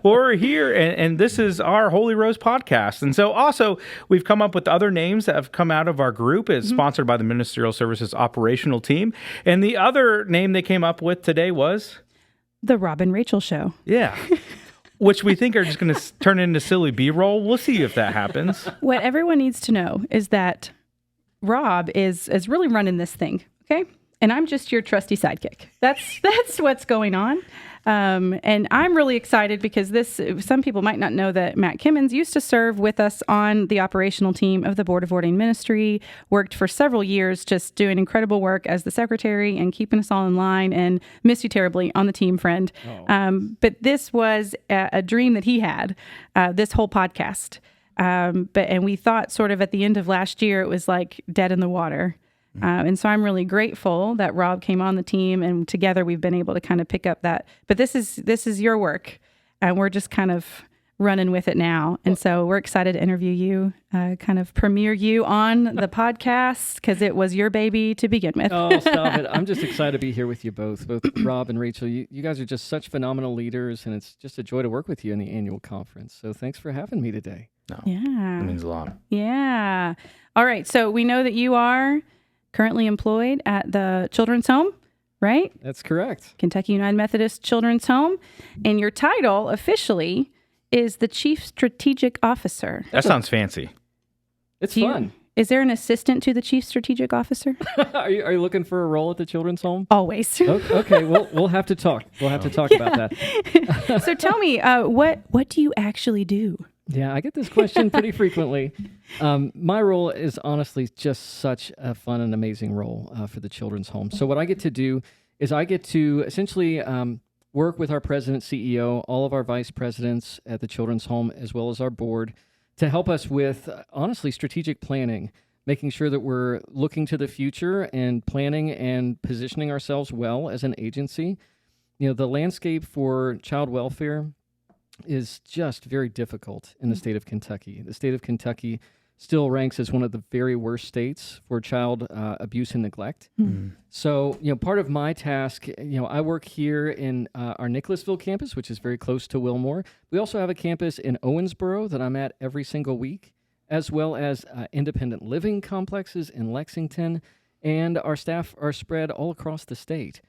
We're here, and this is our Holy Rose podcast. And so also, we've come up with other names that have come out of our group. It's sponsored by the Ministerial Services Operational Team. And the other name they came up with today was? The Rob and Rachel Show. Yeah. Which we think are just going to turn into silly B-roll. We'll see if that happens. What everyone needs to know is that Rob is really running this thing, okay? And I'm just your trusty sidekick. That's what's going on. And I'm really excited because some people might not know that Matt Kimmons used to serve with us on the operational team of the Board of Ordained Ministry, worked for several years just doing incredible work as the secretary and keeping us all in line, and miss you terribly on the team, friend. But this was a dream that he had, this whole podcast. And we thought sort of at the end of last year, it was like dead in the water. And so I'm really grateful that Rob came on the team, and together we've been able to kind of pick up that. But this is your work, and we're just kind of running with it now. And so we're excited to interview you, kind of premiere you on the podcast, because it was your baby to begin with. Oh, stop it. I'm just excited to be here with you both Rob and Rachel. You guys are just such phenomenal leaders, and it's just a joy to work with you in the annual conference. So thanks for having me today. No, yeah. It means a lot. Yeah. All right. So we know that you are currently employed at the Children's Home, right? That's correct. Kentucky United Methodist Children's Home. And your title officially is the Chief Strategic Officer. That sounds fancy. It's fun. Is there an assistant to the Chief Strategic Officer? Are you looking for a role at the Children's Home? Always. Okay, we'll have to talk. We'll have to talk about that. So tell me, what do you actually do? Yeah, I get this question pretty frequently. My role is honestly just such a fun and amazing role for the Children's Home. So what I get to do is I get to essentially work with our president, CEO, all of our vice presidents at the Children's Home, as well as our board, to help us with, honestly, strategic planning, making sure that we're looking to the future and planning and positioning ourselves well as an agency. You know, the landscape for child welfare is just very difficult in the state of Kentucky. The state of Kentucky still ranks as one of the very worst states for child abuse and neglect. So, part of my task, I work here in our Nicholasville campus, which is very close to Wilmore. We also have a campus in Owensboro that I'm at every single week, as well as independent living complexes in Lexington, and our staff are spread all across the state.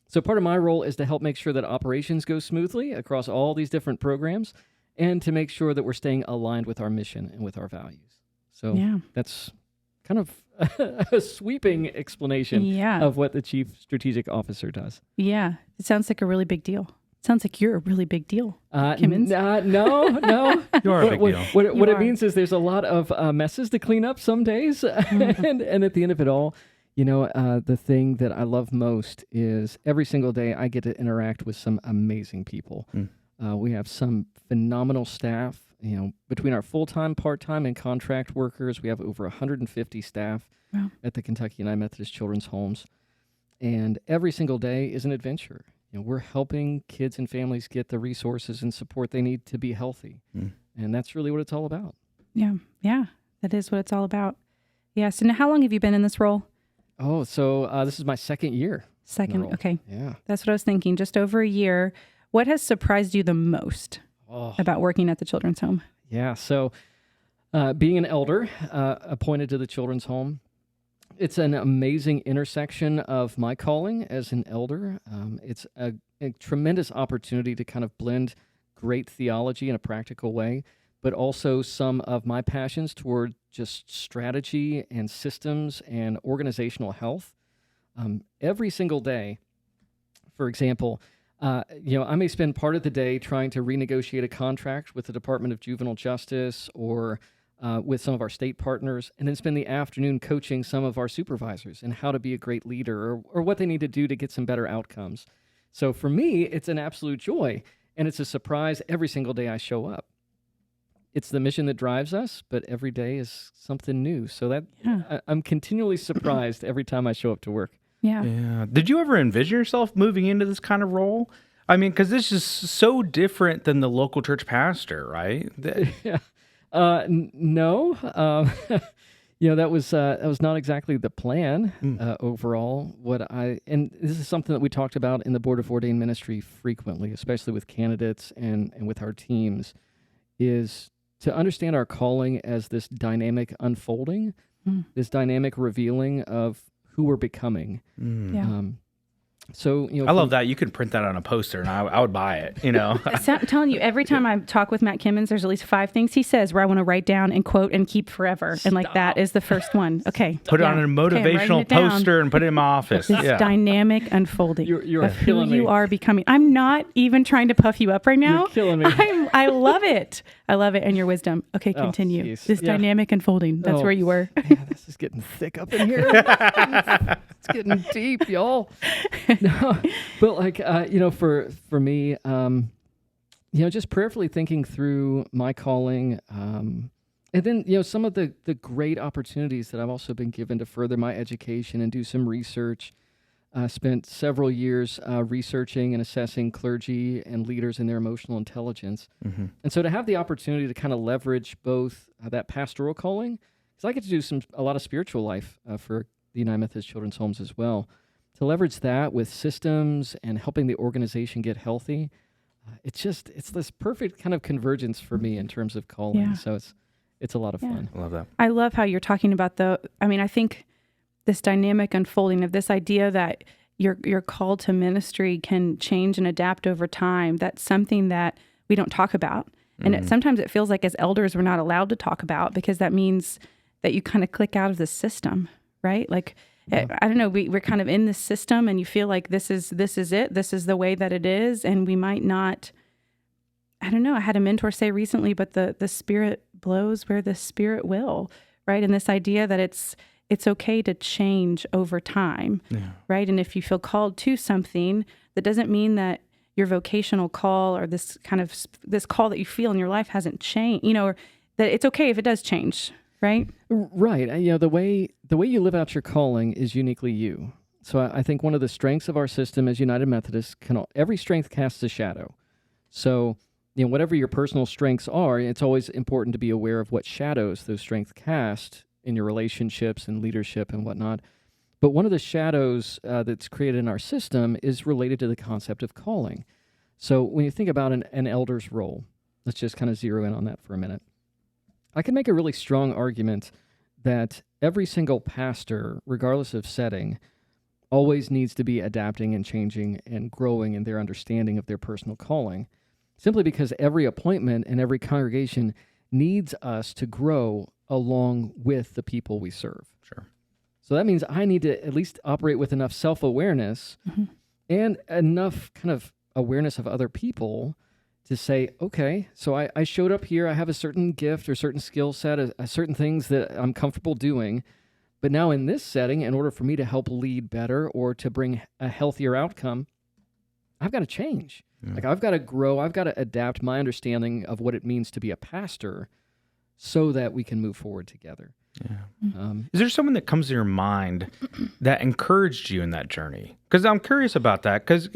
So part of my role is to help make sure that operations go smoothly across all these different programs, and to make sure that we're staying aligned with our mission and with our values. So that's kind of a sweeping explanation of what the Chief Strategic Officer does. Yeah, it sounds like a really big deal. Sounds like you're a really big deal, Kimmons. No. You are a big deal. What it means is there's a lot of messes to clean up some days, and at the end of it all, the thing that I love most is every single day I get to interact with some amazing people. We have some phenomenal staff. Between our full-time, part-time, and contract workers, we have over 150 staff at the Kentucky United Methodist Children's Homes. And every single day is an adventure. We're helping kids and families get the resources and support they need to be healthy. And that's really what it's all about. Yeah, that is what it's all about. Yeah, so now how long have you been in this role? Oh, so this is my second year. Okay. Yeah. That's what I was thinking, just over a year. What has surprised you the most about working at the Children's Home? Yeah, so being an elder appointed to the Children's Home, it's an amazing intersection of my calling as an elder. It's a tremendous opportunity to kind of blend great theology in a practical way, but also some of my passions toward just strategy and systems and organizational health. Every single day, for example, I may spend part of the day trying to renegotiate a contract with the Department of Juvenile Justice or with some of our state partners, and then spend the afternoon coaching some of our supervisors in how to be a great leader or what they need to do to get some better outcomes. So for me, it's an absolute joy, and it's a surprise every single day I show up. It's the mission that drives us, but every day is something new. So I'm continually surprised every time I show up to work. Yeah. Did you ever envision yourself moving into this kind of role? I mean, because this is so different than the local church pastor, right? No. That was not exactly the plan overall. And this is something that we talked about in the Board of Ordained Ministry frequently, especially with candidates and with our teams, is to understand our calling as this dynamic unfolding, this dynamic revealing of who we're becoming. Yeah. So, I love that. You could print that on a poster and I would buy it, I'm telling you, every time I talk with Matt Kimmons, there's at least 5 things he says where I want to write down and quote and keep forever. Stop. And like that is the first one. Okay. Put it on a motivational poster and put it in my office. This dynamic unfolding you're of who killing me. you are becoming. I'm not even trying to puff you up right now. You're killing me. I love it. I love it. And your wisdom. Okay, continue. Geez. This dynamic unfolding. That's where you were. Man, this is getting thick up in here. It's getting deep, y'all. No, but like, for me, just prayerfully thinking through my calling, and then, some of the great opportunities that I've also been given to further my education and do some research. Spent several years researching and assessing clergy and leaders and their emotional intelligence. And so to have the opportunity to kind of leverage both that pastoral calling, because I get to do a lot of spiritual life for the United Methodist Children's Homes as well, to leverage that with systems and helping the organization get healthy, it's this perfect kind of convergence for me in terms of calling. Yeah. So it's a lot of fun. I love that. I love how you're talking about I think this dynamic unfolding of this idea that your call to ministry can change and adapt over time. That's something that we don't talk about. And sometimes it feels like as elders, we're not allowed to talk about because that means that you kind of click out of the system, right? Like, I don't know, we're kind of in this system and you feel like this is it. This is the way that it is. And we might not, I don't know. I had a mentor say recently, but the Spirit blows where the Spirit will, right? And this idea that it's okay to change over time, right? And if you feel called to something, that doesn't mean that your vocational call or this call that you feel in your life hasn't changed, or that it's okay if it does change, right? Right. The way you live out your calling is uniquely you. So I think one of the strengths of our system as United Methodists, every strength casts a shadow. So, whatever your personal strengths are, it's always important to be aware of what shadows those strengths cast in your relationships and leadership and whatnot. But one of the shadows that's created in our system is related to the concept of calling. So when you think about an elder's role, let's just kind of zero in on that for a minute. I can make a really strong argument that every single pastor, regardless of setting, always needs to be adapting and changing and growing in their understanding of their personal calling, simply because every appointment and every congregation needs us to grow along with the people we serve. Sure. So that means I need to at least operate with enough self-awareness and enough kind of awareness of other people to say, okay, so I showed up here, I have a certain gift or certain skill set, a certain things that I'm comfortable doing, but now in this setting, in order for me to help lead better or to bring a healthier outcome, I've got to change. Like I've got to grow, I've got to adapt my understanding of what it means to be a pastor so that we can move forward together. Yeah. Is there someone that comes to your mind that encouraged you in that journey? Because I'm curious about that. Because,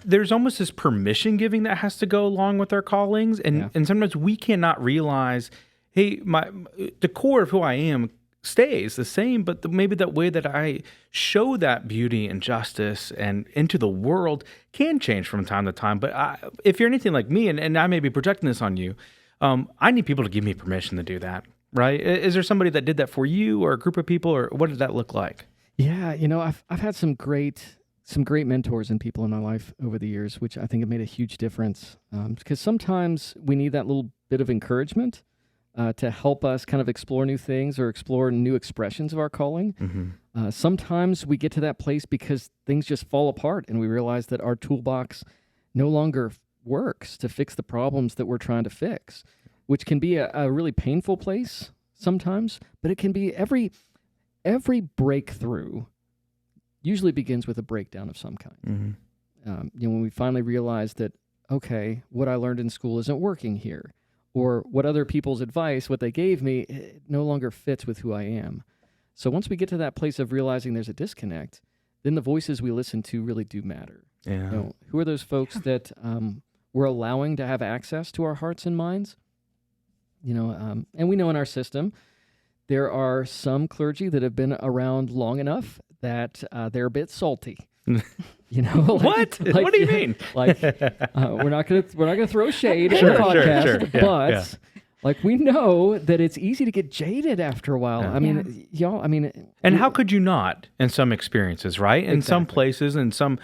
there's almost this permission giving that has to go along with our callings. And sometimes we cannot realize, hey, the core of who I am stays the same, but maybe that way that I show that beauty and justice and into the world can change from time to time. But if you're anything like me, and I may be projecting this on you, I need people to give me permission to do that, right? Is there somebody that did that for you or a group of people, or what did that look like? Yeah, I've had some great mentors and people in my life over the years, which I think have made a huge difference. Because sometimes we need that little bit of encouragement to help us kind of explore new things or explore new expressions of our calling. Sometimes we get to that place because things just fall apart and we realize that our toolbox no longer works to fix the problems that we're trying to fix, which can be a really painful place sometimes, but it can be every breakthrough usually begins with a breakdown of some kind. When we finally realize that, okay, what I learned in school isn't working here, or what other people's advice, what they gave me, it no longer fits with who I am. So once we get to that place of realizing there's a disconnect, then the voices we listen to really do matter. Yeah. Who are those folks that we're allowing to have access to our hearts and minds? And we know in our system there are some clergy that have been around long enough that they're a bit salty. You know, What? What do you mean? Like, we're not gonna throw shade in the podcast, Yeah, but yeah. like we know that it's easy to get jaded after a while. Yeah. I mean, y'all. I mean, And how could you not in some experiences, right? In some Exactly. places, and some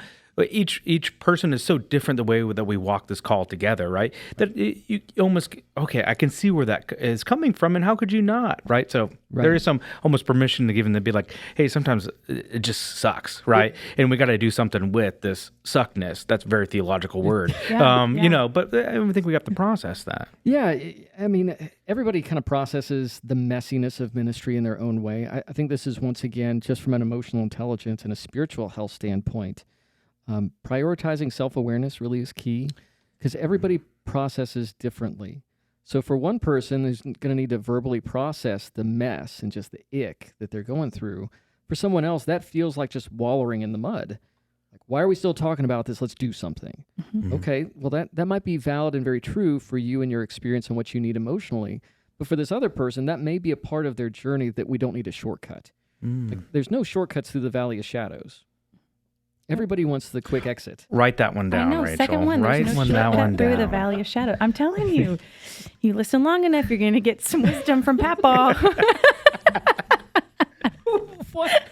each person is so different the way that we walk this call together, right? That you almost okay, I can see where that is coming from, and how could you not, right? So there is some almost permission to give them to be like, hey, sometimes it just sucks, right? And we got to do something with this suckness. That's a very theological word, you know. But I think we have to process that. Yeah, I mean, everybody kind of processes the messiness of ministry in their own way. I think this is, once again, just from an emotional intelligence and a spiritual health standpoint, prioritizing self-awareness really is key because everybody processes differently. So for one person who's going to need to verbally process the mess and just the ick that they're going through, for someone else, that feels like just wallowing in the mud. Like, why are we still talking about this? Let's do something. Mm-hmm. Okay, well, that might be valid and very true for you and your experience and what you need emotionally. But for this other person, that may be a part of their journey that we don't need a shortcut. Like, there's no shortcuts through the valley of shadows. Everybody wants the quick exit. Write that one down, I know, Rachel. second one. Write There's no that shortcut one through down. the valley of shadow. I'm telling you, you listen long enough, you're going to get some wisdom from Papa. What?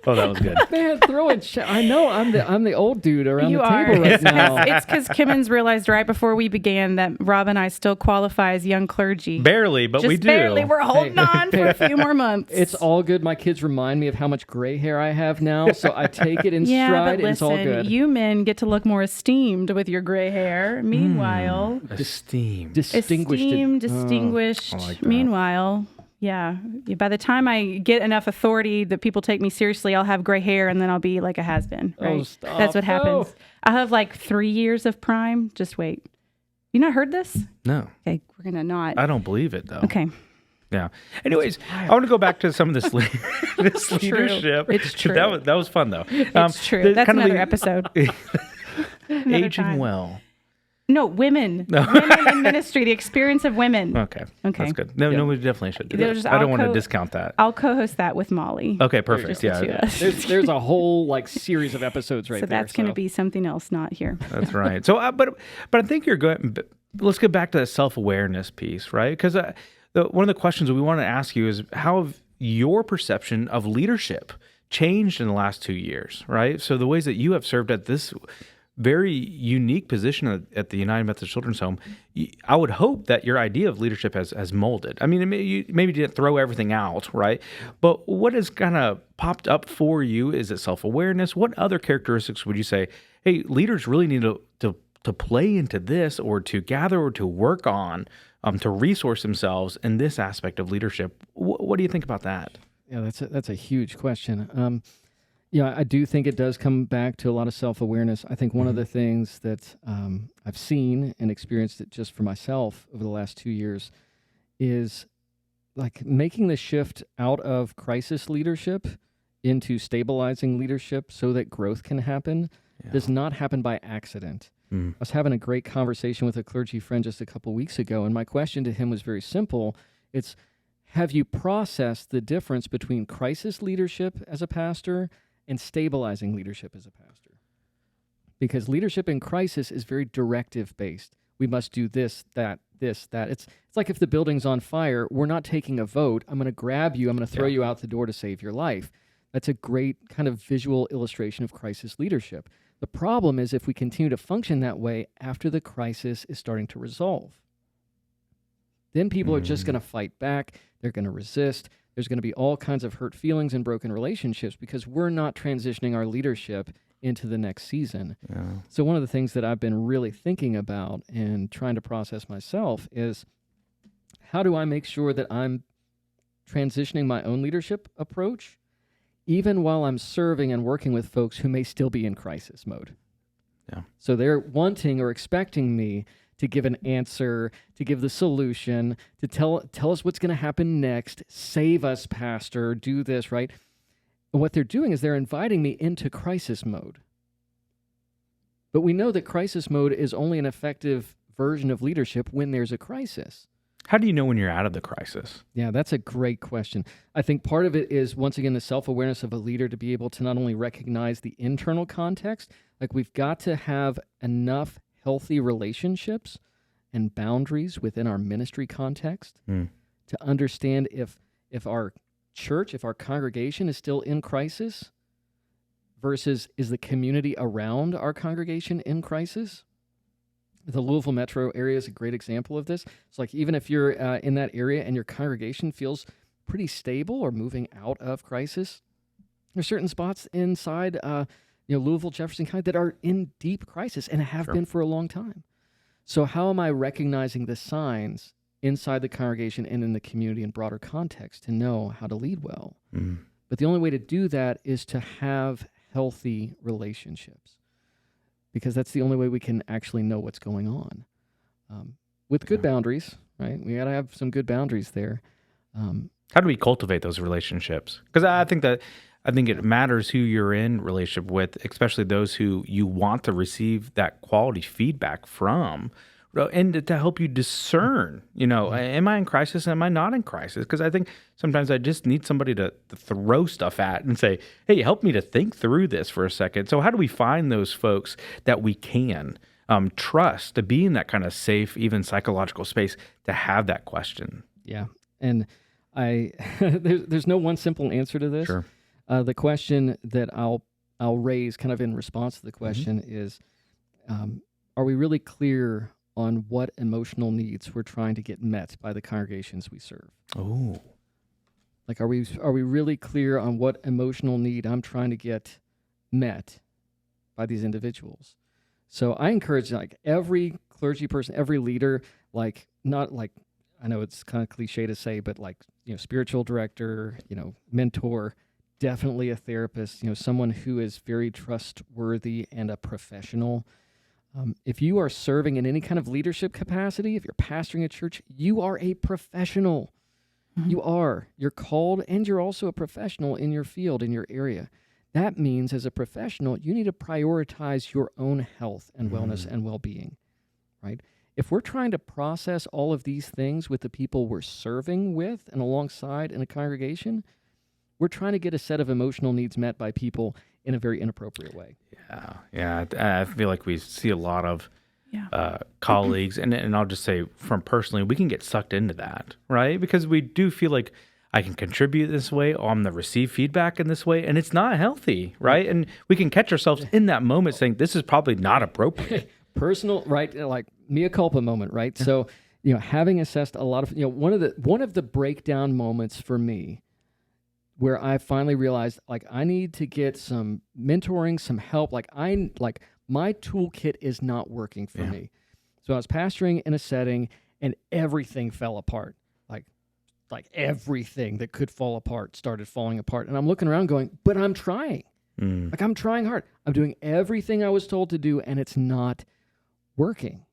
Oh, that was good. Man, I know I'm the old dude around You the are. table right now. It's because Kimmons realized right before we began that Rob and I still qualify as young clergy. Barely, but Just we do. barely. We're holding on for a few more months. It's all good. My kids remind me of how much gray hair I have now, so I take it in yeah, stride, but and it's all listen, good. you men get to look more esteemed with your gray hair. Meanwhile, Esteem. Distinguished. distinguished. I like that. Meanwhile, yeah, by the time I get enough authority that people take me seriously, I'll have gray hair and then I'll be like a has-been, right? Oh, stop. That's what happens. No. I'll have like 3 years of prime. Just wait. You not heard this? No, Okay, we're going to not. I don't believe it though. Okay. Yeah. Anyways, I want to go back to some of this, this leadership. It's true. That was fun though. It's true. That's another episode. Another Aging time. well. No, women. Women in ministry, the experience of women. Okay. Okay. That's good. No, Yeah. no, we definitely should do There's- that. I don't I'll want to discount that. I'll co-host that with Molly. Okay, perfect. Just the two Yeah, of us. There's a whole like series of episodes right So there. that's going to be something else, not here. that's right. So, but I think you're good. Let's get back to the self-awareness piece, right? Because one of the questions we want to ask you is how have your perception of leadership changed in the last 2 years, right? So the ways that you have served at this very unique position at the United Methodist Children's Home, I would hope that your idea of leadership has molded. I mean, you maybe didn't throw everything out, right? But what has kind of popped up for you? Is it self-awareness? What other characteristics would you say, hey, leaders really need to play into this, or to gather, or to work on, to resource themselves in this aspect of leadership? What do you think about that? Yeah, that's a huge question. Yeah, I do think it does come back to a lot of self-awareness. I think one of the things that I've seen and experienced it just for myself over the last 2 years is like making the shift out of crisis leadership into stabilizing leadership so that growth can happen does not happen by accident. I was having a great conversation with a clergy friend just a couple weeks ago, and my question to him was very simple. It's, have you processed the difference between crisis leadership as a pastor and stabilizing leadership as a pastor? Because leadership in crisis is very directive based. We must do this, that, this, that. It's like if the building's on fire, we're not taking a vote. I'm going to grab you. I'm going to throw you out the door to save your life. That's a great kind of visual illustration of crisis leadership. The problem is if we continue to function that way after the crisis is starting to resolve. Then people are just going to fight back. They're going to resist. There's going to be all kinds of hurt feelings and broken relationships because we're not transitioning our leadership into the next season. Yeah. So one of the things that I've been really thinking about and trying to process myself is, how do I make sure that I'm transitioning my own leadership approach even while I'm serving and working with folks who may still be in crisis mode? Yeah. So they're wanting or expecting me to give an answer, to give the solution, to tell us what's going to happen next, save us, pastor, do this, right? And what they're doing is they're inviting me into crisis mode. But we know that crisis mode is only an effective version of leadership when there's a crisis. How do you know when you're out of the crisis? Yeah, that's a great question. I think part of it is, once again, the self-awareness of a leader to be able to not only recognize the internal context, like we've got to have enough healthy relationships and boundaries within our ministry context to understand if our church, if our congregation is still in crisis versus is the community around our congregation in crisis. The Louisville metro area is a great example of this. It's like even if you're in that area and your congregation feels pretty stable or moving out of crisis, there's certain spots inside Louisville, Jefferson County that are in deep crisis and have been for a long time. So how am I recognizing the signs inside the congregation and in the community and broader context to know how to lead well? But the only way to do that is to have healthy relationships, because that's the only way we can actually know what's going on. With good boundaries, right? We got to have some good boundaries there. How do we cultivate those relationships? Because I think it matters who you're in relationship with, especially those who you want to receive that quality feedback from, and to help you discern, am I in crisis? Am I not in crisis? Because I think sometimes I just need somebody to throw stuff at and say, hey, help me to think through this for a second. So how do we find those folks that we can trust to be in that kind of safe, even psychological space to have that question? Yeah. And there's no one simple answer to this. Sure. The question that I'll raise kind of in response to the question is, are we really clear on what emotional needs we're trying to get met by the congregations we serve? Oh. Like, are we really clear on what emotional need I'm trying to get met by these individuals? So I encourage like every clergy person, every leader, like not like, I know it's kind of cliche to say, but like, spiritual director, mentor, definitely a therapist, someone who is very trustworthy and a professional. If you are serving in any kind of leadership capacity, if you're pastoring a church, you are a professional. You're called, and you're also a professional in your field, in your area. That means as a professional, you need to prioritize your own health and wellness and well-being, right? If we're trying to process all of these things with the people we're serving with and alongside in a congregation, we're trying to get a set of emotional needs met by people in a very inappropriate way. Yeah. I feel like we see a lot of colleagues, and I'll just say from personally, we can get sucked into that, right? Because we do feel like I can contribute this way, or I'm going to receive feedback in this way, and it's not healthy, right? And we can catch ourselves in that moment saying, this is probably not appropriate. Personal, right? Like mea culpa moment, right? Yeah. So, having assessed a lot of, one of the breakdown moments for me, where I finally realized, like, I need to get some mentoring, some help. Like my toolkit is not working for me. So I was pastoring in a setting, and everything fell apart. Like everything that could fall apart started falling apart. And I'm looking around going, but I'm trying. Like, I'm trying hard. I'm doing everything I was told to do, and it's not working.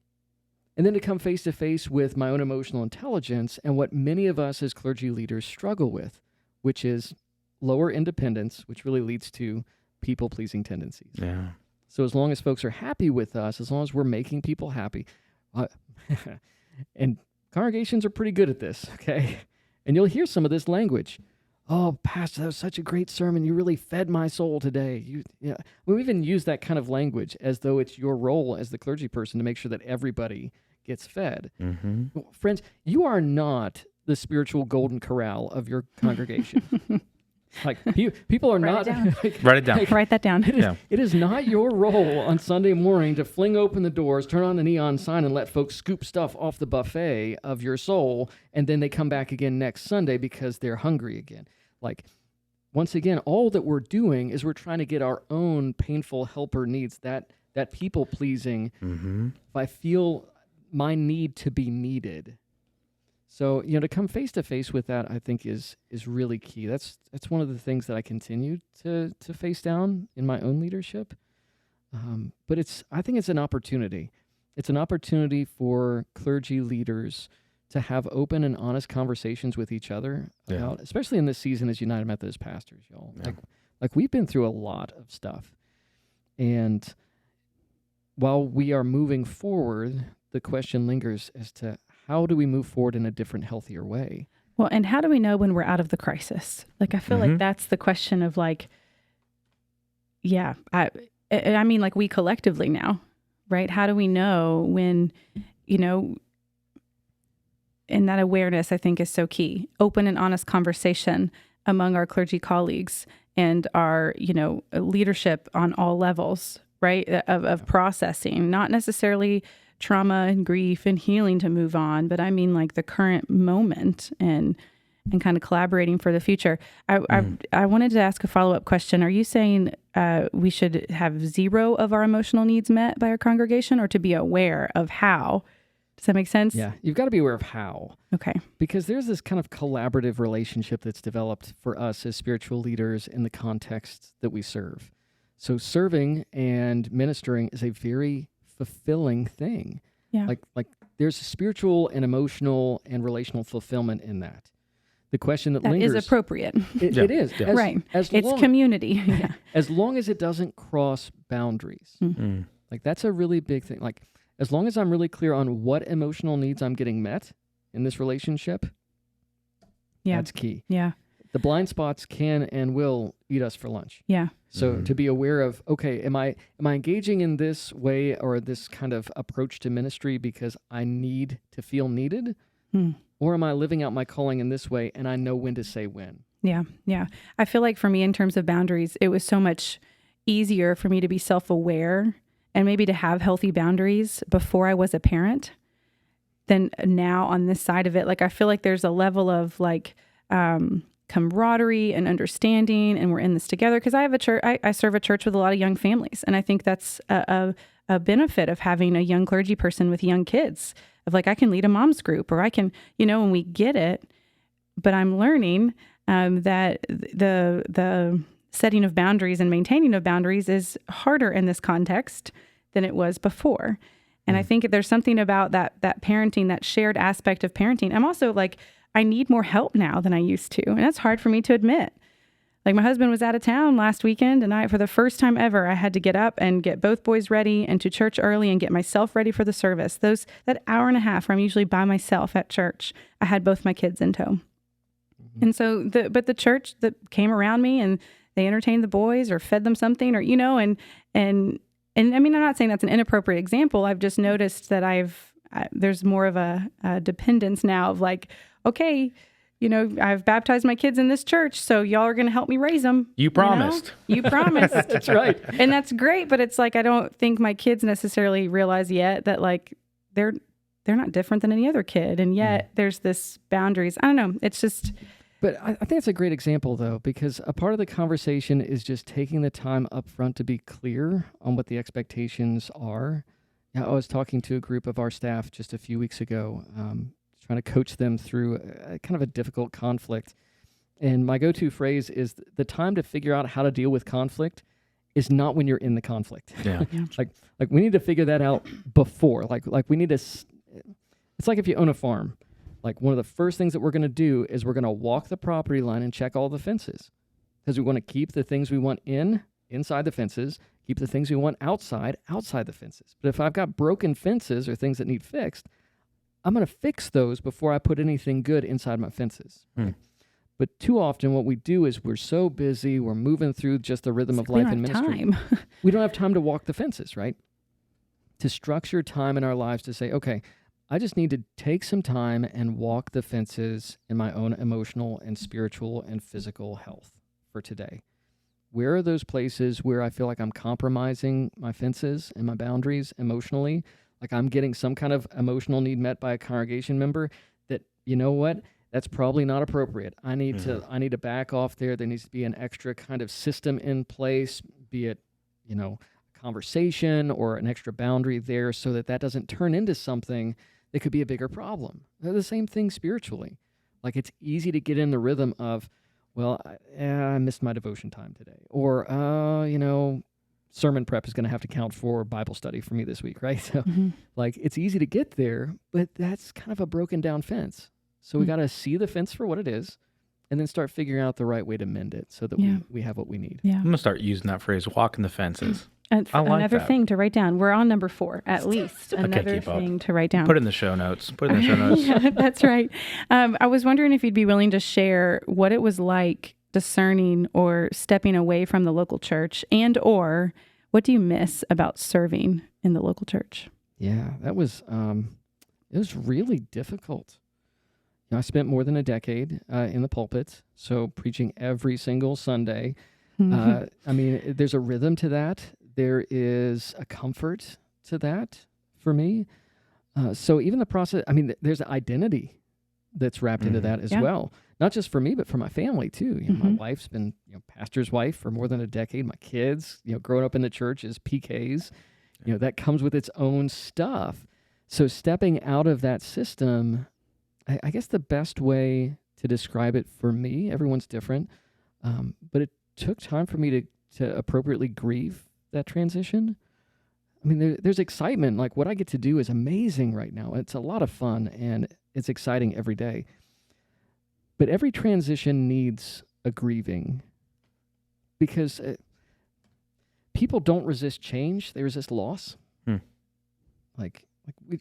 And then to come face to face with my own emotional intelligence and what many of us as clergy leaders struggle with, which is lower independence, which really leads to people-pleasing tendencies. Yeah. So as long as folks are happy with us, as long as we're making people happy, and congregations are pretty good at this, okay? And you'll hear some of this language. Oh, Pastor, that was such a great sermon. You really fed my soul today. We even use that kind of language as though it's your role as the clergy person to make sure that everybody gets fed. Well, friends, you are not the spiritual golden corral of your congregation. Like, people are not... Write it down. Write that down. It is not your role on Sunday morning to fling open the doors, turn on the neon sign, and let folks scoop stuff off the buffet of your soul, and then they come back again next Sunday because they're hungry again. Like, once again, all that we're doing is we're trying to get our own painful helper needs, that people-pleasing, if I feel my need to be needed. So, to come face to face with that, I think is really key. That's one of the things that I continue to face down in my own leadership. But I think it's an opportunity. It's an opportunity for clergy leaders to have open and honest conversations with each other about, especially in this season as United Methodist pastors, y'all. Yeah. Like we've been through a lot of stuff. And while we are moving forward, the question lingers as to how do we move forward in a different, healthier way? Well, and how do we know when we're out of the crisis? Like, I feel like that's the question of like, yeah, I mean, like we collectively now, right? How do we know when, you know, and that awareness I think is so key. Open and honest conversation among our clergy colleagues and our, you know, leadership on all levels, right? Of processing, not necessarily trauma and grief and healing to move on, but I mean like the current moment and kind of collaborating for the future. I wanted to ask a follow-up question. Are you saying we should have 0 of our emotional needs met by our congregation, or to be aware of how? Does that make sense? Yeah, you've got to be aware of how. Okay. Because there's this kind of collaborative relationship that's developed for us as spiritual leaders in the context that we serve. So serving and ministering is a very fulfilling thing. Yeah. Like there's spiritual and emotional and relational fulfillment in that. The question that lingers is appropriate. It is. Yeah. Right. It's community. Yeah. As long as it doesn't cross boundaries. Like that's a really big thing. Like as long as I'm really clear on what emotional needs I'm getting met in this relationship, that's key. Yeah. The blind spots can and will eat us for lunch. Yeah. So to be aware of, okay, am I engaging in this way or this kind of approach to ministry because I need to feel needed? Or am I living out my calling in this way and I know when to say when? Yeah. Yeah. I feel like for me, in terms of boundaries, it was so much easier for me to be self-aware and maybe to have healthy boundaries before I was a parent than now on this side of it. Like, I feel like there's a level of like, camaraderie and understanding, and we're in this together. Because I have a church, I serve a church with a lot of young families, and I think that's a benefit of having a young clergy person with young kids. Of like, I can lead a mom's group, or I can, you know, and we get it. But I'm learning that the setting of boundaries and maintaining of boundaries is harder in this context than it was before. And I think there's something about that parenting, that shared aspect of parenting. I'm also like, I need more help now than I used to. And that's hard for me to admit. Like, my husband was out of town last weekend, and for the first time ever, I had to get up and get both boys ready and to church early and get myself ready for the service. That hour and a half where I'm usually by myself at church, I had both my kids in tow. And so the church that came around me, and they entertained the boys or fed them something, or, you know, and I mean, I'm not saying that's an inappropriate example. I've just noticed that there's more of a dependence now of like, okay, you know, I've baptized my kids in this church, so y'all are going to help me raise them. You promised. You promised. That's right. And that's great, but it's like, I don't think my kids necessarily realize yet that like they're not different than any other kid, and yet there's this boundaries. I don't know. It's just. But I think it's a great example, though, because a part of the conversation is just taking the time up front to be clear on what the expectations are. I was talking to a group of our staff just a few weeks ago, trying to coach them through kind of a difficult conflict. And my go-to phrase is, the time to figure out how to deal with conflict is not when you're in the conflict. Yeah. Like we need to figure that out before. Like we need to. It's like if you own a farm. Like, one of the first things that we're going to do is we're going to walk the property line and check all the fences, because we want to keep the things we want inside the fences, keep the things we want outside the fences. But if I've got broken fences or things that need fixed, I'm going to fix those before I put anything good inside my fences. But too often what we do is we're so busy, we're moving through just the rhythm of life and ministry. We don't have time to walk the fences, right? To structure time in our lives to say, okay, I just need to take some time and walk the fences in my own emotional and spiritual and physical health for today. Where are those places where I feel like I'm compromising my fences and my boundaries emotionally? Like I'm getting some kind of emotional need met by a congregation member that, you know what, that's probably not appropriate. I need to back off there. There needs to be an extra kind of system in place, be it, you know, a conversation or an extra boundary there, so that doesn't turn into something that could be a bigger problem. They're the same thing spiritually. Like, it's easy to get in the rhythm of, well, I missed my devotion time today. Or, you know, sermon prep is going to have to count for Bible study for me this week, right? So, like, it's easy to get there, but that's kind of a broken down fence. So we got to see the fence for what it is, and then start figuring out the right way to mend it so that we have what we need. Yeah. I'm going to start using that phrase, walking the fences. It's I like another that. thing to write down. We're on number 4, at least. Another keep up. thing to write down. Put it in the show notes. Yeah, that's right. I was wondering if you'd be willing to share what it was like discerning or stepping away from the local church, and or what do you miss about serving in the local church? Yeah, that was it was really difficult. You know, I spent more than a decade in the pulpit, so preaching every single Sunday. I mean, there's a rhythm to that. There is a comfort to that for me. So even the process, I mean, there's an identity that's wrapped into that as well. Not just for me, but for my family too. You know, my wife's been, pastor's wife for more than a decade. My kids, growing up in the church as PKs, that comes with its own stuff. So stepping out of that system, I guess the best way to describe it for me, everyone's different, but it took time for me to appropriately grieve that transition. I mean, there's excitement. Like what I get to do is amazing right now. It's a lot of fun and it's exciting every day. But every transition needs a grieving because people don't resist change. They resist loss. Like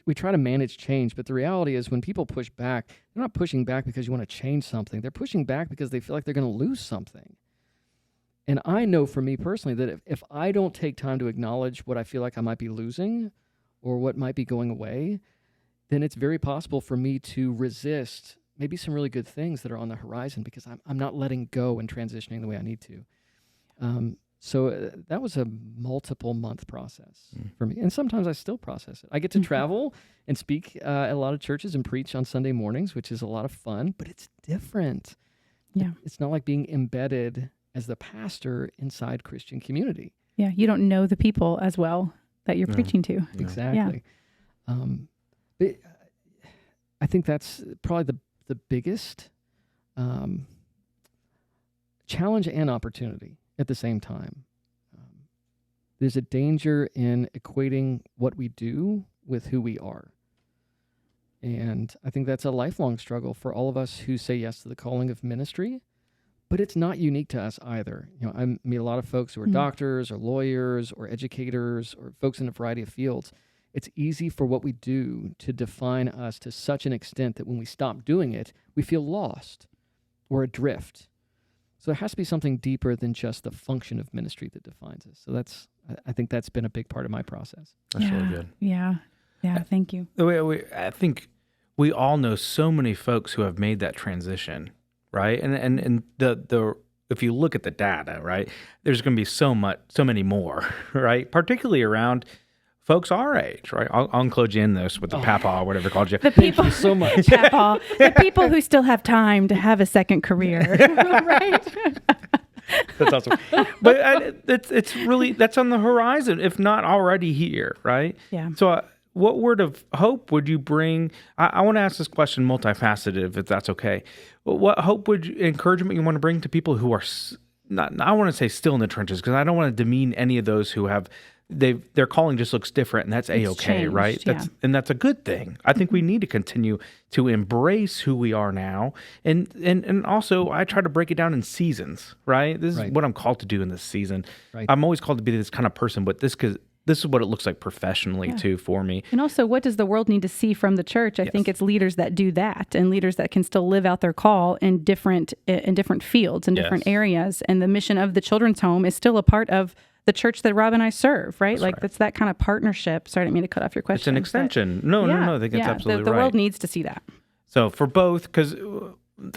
we try to manage change, but the reality is when people push back, they're not pushing back because you want to change something. They're pushing back because they feel like they're going to lose something. And I know for me personally that if I don't take time to acknowledge what I feel like I might be losing or what might be going away, then it's very possible for me to resist maybe some really good things that are on the horizon because I'm not letting go and transitioning the way I need to. So that was a multiple month process for me. And sometimes I still process it. I get to travel and speak at a lot of churches and preach on Sunday mornings, which is a lot of fun, but it's different. Yeah. It's not like being embedded as the pastor inside Christian community. Yeah. You don't know the people as well that you're preaching to. Exactly. But I think that's probably the biggest challenge and opportunity at the same time. There's a danger in equating what we do with who we are. And I think that's a lifelong struggle for all of us who say yes to the calling of ministry, but it's not unique to us either. I meet a lot of folks who are doctors or lawyers or educators or folks in a variety of fields. It's easy for what we do to define us to such an extent that when we stop doing it, we feel lost or adrift. So there has to be something deeper than just the function of ministry that defines us. So I think that's been a big part of my process. That's really good. Yeah. Thank you. I think we all know so many folks who have made that transition, right? And the if you look at the data, right, there's going to be so many more, right? Particularly around folks our age, right? I'll include you in this with the papa or whatever called you. The people, Thank you so much. Papa, the people who still have time to have a second career, right? That's awesome. But it's really, that's on the horizon, if not already here, right? Yeah. So what word of hope would you bring? I want to ask this question multifaceted, if that's okay. What encouragement you want to bring to people who are not, I want to say still in the trenches, because I don't want to demean any of those who have, their calling just looks different, and that's A-okay, right? And that's a good thing. I think we need to continue to embrace who we are now, and also I try to break it down in seasons, right? This is what I'm called to do in this season. Right. I'm always called to be this kind of person, but this is what it looks like professionally too for me. And also, what does the world need to see from the church? I think it's leaders that do that, and leaders that can still live out their call in different fields and different areas. And the mission of the children's home is still a part of the church that Rob and I serve, right? That's that kind of partnership. Sorry, I didn't mean to cut off your question. It's an extension. No, I think it's absolutely the right. The world needs to see that. So for both, because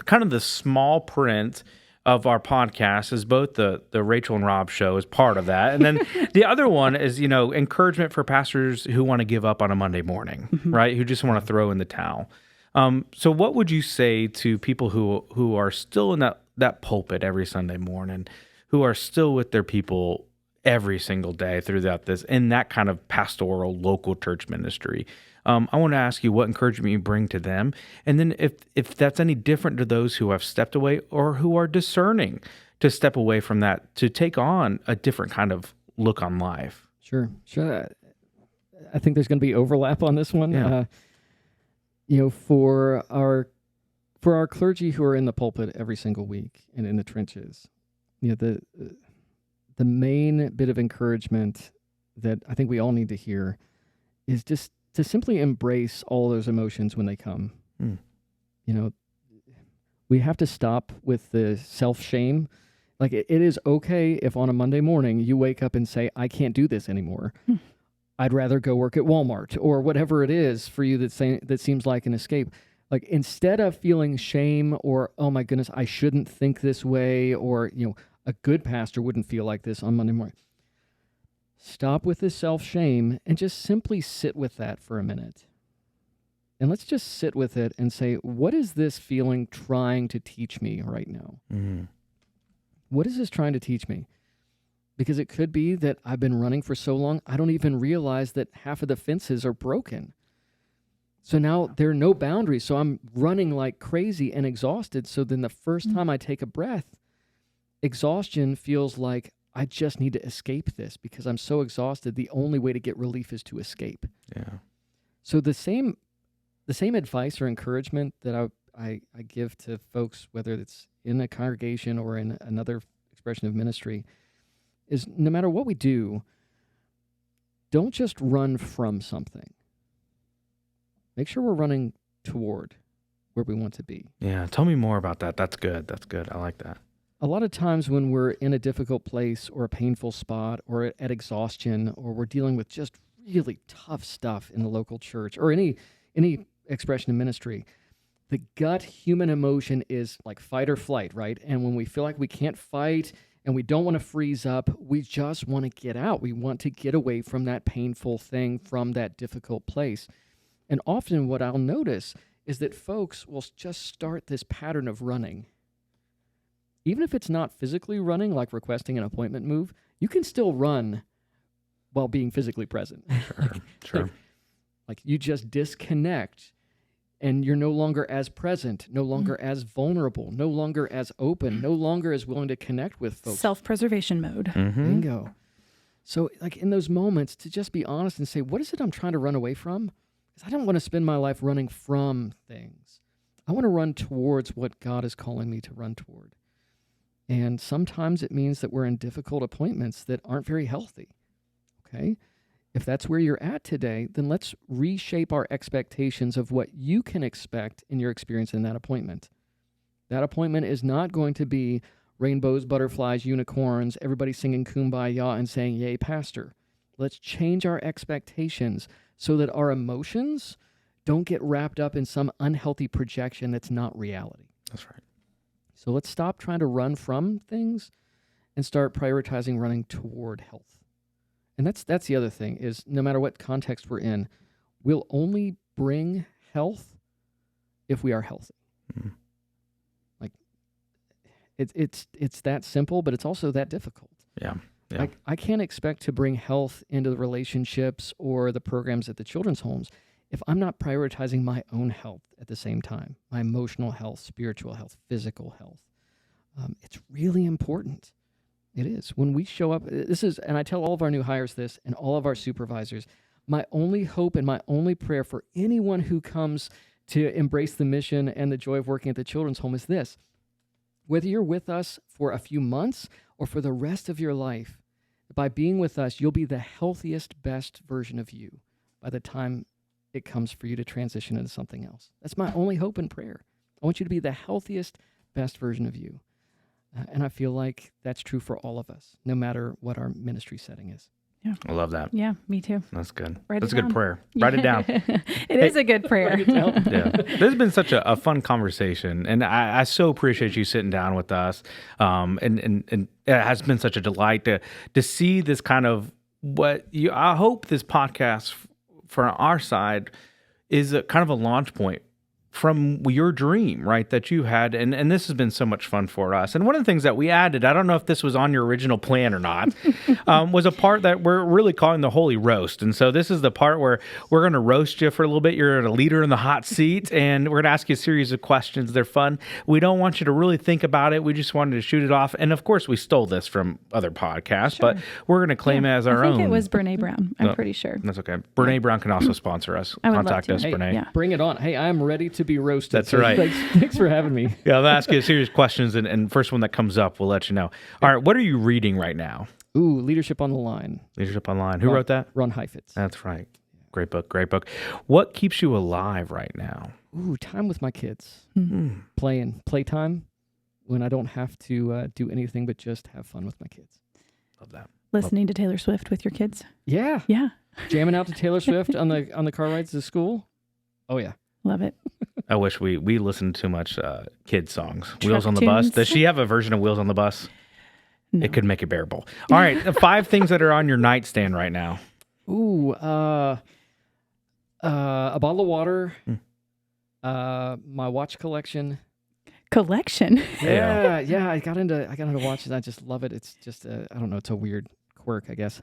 kind of the small print of our podcast is both the Rachel and Rob show is part of that. And then the other one is, encouragement for pastors who want to give up on a Monday morning, right? Who just want to throw in the towel. So what would you say to people who are still in that pulpit every Sunday morning, who are still with their people every single day throughout this, in that kind of pastoral local church ministry? I want to ask you what encouragement you bring to them, and then if that's any different to those who have stepped away or who are discerning to step away from that, to take on a different kind of look on life. Sure. I think there's going to be overlap on this one. Yeah. For our clergy who are in the pulpit every single week and in the trenches, the main bit of encouragement that I think we all need to hear is just to simply embrace all those emotions when they come. You know, we have to stop with the self-shame. Like it is okay if on a Monday morning you wake up and say, I can't do this anymore. I'd rather go work at Walmart or whatever it is for you that seems like an escape. Like instead of feeling shame or, oh my goodness, I shouldn't think this way, or, you know, a good pastor wouldn't feel like this on Monday morning. Stop with the self-shame and just simply sit with that for a minute. And let's just sit with it and say, what is this feeling trying to teach me right now? What is this trying to teach me? Because it could be that I've been running for so long, I don't even realize that half of the fences are broken. So now there are no boundaries. So I'm running like crazy and exhausted. So then the first time I take a breath, exhaustion feels like I just need to escape this because I'm so exhausted. The only way to get relief is to escape. Yeah. So the same advice or encouragement that I give to folks, whether it's in a congregation or in another expression of ministry, is no matter what we do, don't just run from something. Make sure we're running toward where we want to be. Yeah, tell me more about that. That's good. I like that. A lot of times when we're in a difficult place or a painful spot or at exhaustion, or we're dealing with just really tough stuff in the local church or any expression of ministry, the gut human emotion is like fight or flight, right? And when we feel like we can't fight and we don't want to freeze up, we just want to get out. We want to get away from that painful thing, from that difficult place. And often what I'll notice is that folks will just start this pattern of running. Even if it's not physically running, like requesting an appointment move, you can still run while being physically present. Sure. Like you just disconnect and you're no longer as present, no longer as vulnerable, no longer as open, no longer as willing to connect with folks. Self-preservation mode. Bingo. So like in those moments, to just be honest and say, what is it I'm trying to run away from? Because I don't want to spend my life running from things. I want to run towards what God is calling me to run toward. And sometimes it means that we're in difficult appointments that aren't very healthy. Okay? If that's where you're at today, then let's reshape our expectations of what you can expect in your experience in that appointment. That appointment is not going to be rainbows, butterflies, unicorns, everybody singing Kumbaya and saying, yay, pastor. Let's change our expectations so that our emotions don't get wrapped up in some unhealthy projection that's not reality. That's right. So let's stop trying to run from things and start prioritizing running toward health. And that's the other thing, is no matter what context we're in, we'll only bring health if we are healthy. Like it's that simple, but it's also that difficult. Yeah. I can't expect to bring health into the relationships or the programs at the children's homes if I'm not prioritizing my own health at the same time, my emotional health, spiritual health, physical health. It's really important. It is. When we show up, and I tell all of our new hires this and all of our supervisors, my only hope and my only prayer for anyone who comes to embrace the mission and the joy of working at the children's home is this. Whether you're with us for a few months or for the rest of your life, by being with us, you'll be the healthiest, best version of you by the time it comes for you to transition into something else. That's my only hope and prayer. I want you to be the healthiest, best version of you. And I feel like that's true for all of us, no matter what our ministry setting is. Yeah. I love that. Yeah, me too. That's good. That's a good prayer. Write it down. It is a good prayer. Yeah. This has been such a fun conversation, and I so appreciate you sitting down with us. And it has been such a delight to see this kind of I hope this podcast for our side is a kind of a launch point from your dream, right, that you had. And this has been so much fun for us. And one of the things that we added, I don't know if this was on your original plan or not, was a part that we're really calling the Holy Roast. And so this is the part where we're going to roast you for a little bit. You're a leader in the hot seat, and we're going to ask you a series of questions. They're fun. We don't want you to really think about it. We just wanted to shoot it off. And of course, we stole this from other podcasts, but we're going to claim it as our own. I think it was Brene Brown. I'm pretty sure. That's okay. Brene Brown can also sponsor us. I would Contact love us, to. Brene. Yeah. Bring it on. Hey, I'm ready to be roasted. That's right. Thanks for having me. Yeah, I'll ask you a series of questions, and first one that comes up, we'll let you know. All right, what are you reading right now? Ooh, Leadership on the Line. Leadership Online. Who wrote that? Ron Heifetz. That's right. Great book. Great book. What keeps you alive right now? Ooh, time with my kids. Mm. Playtime when I don't have to do anything but just have fun with my kids. Love that. Listening to Taylor Swift with your kids. Yeah. Yeah. Jamming out to Taylor Swift on the car rides to school. Oh, yeah. Love it. I wish we listened to too much kids songs. Truck Wheels on the Bus. tunes? Does she have a version of Wheels on the Bus? No. It could make it bearable. All right, the 5 things that are on your nightstand right now. Ooh, a bottle of water, my watch collection. Collection. Yeah, I got into watches. I just love it. It's just I don't know. It's a weird quirk, I guess.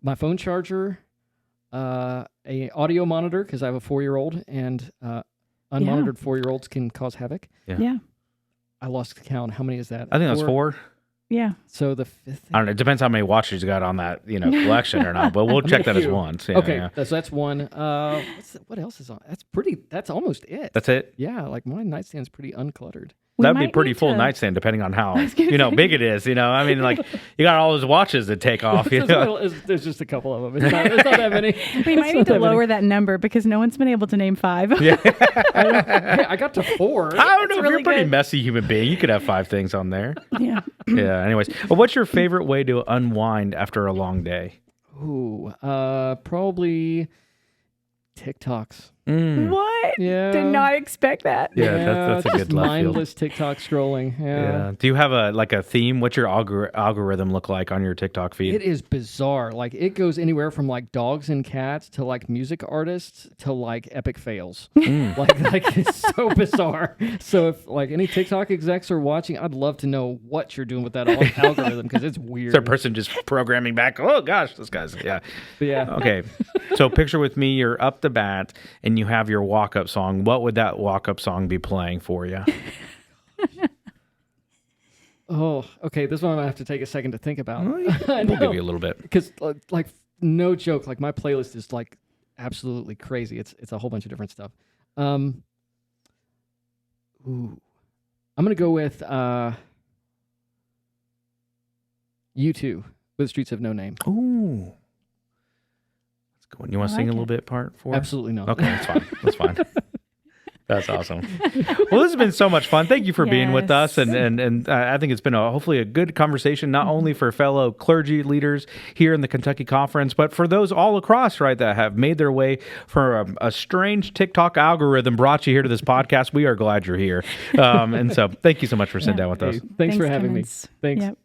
My phone charger, a audio monitor because I have a 4-year-old, and unmonitored 4-year-olds can cause havoc. Yeah. I lost count. How many is that? I think that's 4. Yeah. So the 5th. I don't know. It depends how many watches you got on that, collection or not. But we'll check that as one. So, Okay, yeah. that's one. What else is on? That's almost it. That's it. Yeah, like my nightstand's pretty uncluttered. That'd be pretty full nightstand, depending on how big it is. I mean, like you got all those watches to take off. There's just a couple of them. It's not that many. We might need to lower that number because no one's been able to name 5. Yeah. Hey, I got to 4. I don't know if really you're a pretty good. messy human being. You could have 5 things on there. Yeah. Yeah. Anyways, well, what's your favorite way to unwind after a long day? Ooh, probably TikToks. What? Yeah. Did not expect that. Yeah, that's a just good left field. mindless TikTok scrolling. Yeah. Do you have a theme? What's your algorithm look like on your TikTok feed? It is bizarre. Like it goes anywhere from like dogs and cats to like music artists to like epic fails. Like it's so bizarre. So if like any TikTok execs are watching, I'd love to know what you're doing with that algorithm because it's weird. Is there a person just programming back? Oh gosh, this guy's But yeah. Okay. So picture with me, you're up to bat and you have your walk-up song. What would that walk-up song be playing for you? Oh, okay. This one I might have to take a second to think about. We'll give you a little bit. Because like no joke, like my playlist is like absolutely crazy. It's a whole bunch of different stuff. I'm gonna go with U2 with Streets of No Name. Ooh. That's a good one. You want to sing a little bit part for us? Absolutely not. Okay, that's fine. That's fine. That's awesome. Well, this has been so much fun. Thank you for being with us, and I think it's been hopefully a good conversation, not only for fellow clergy leaders here in the Kentucky Conference, but for those all across, right, that have made their way from a strange TikTok algorithm brought you here to this podcast. We are glad you're here, and so thank you so much for sitting down with us. Thanks for having me. Kimmons. Thanks. Yep.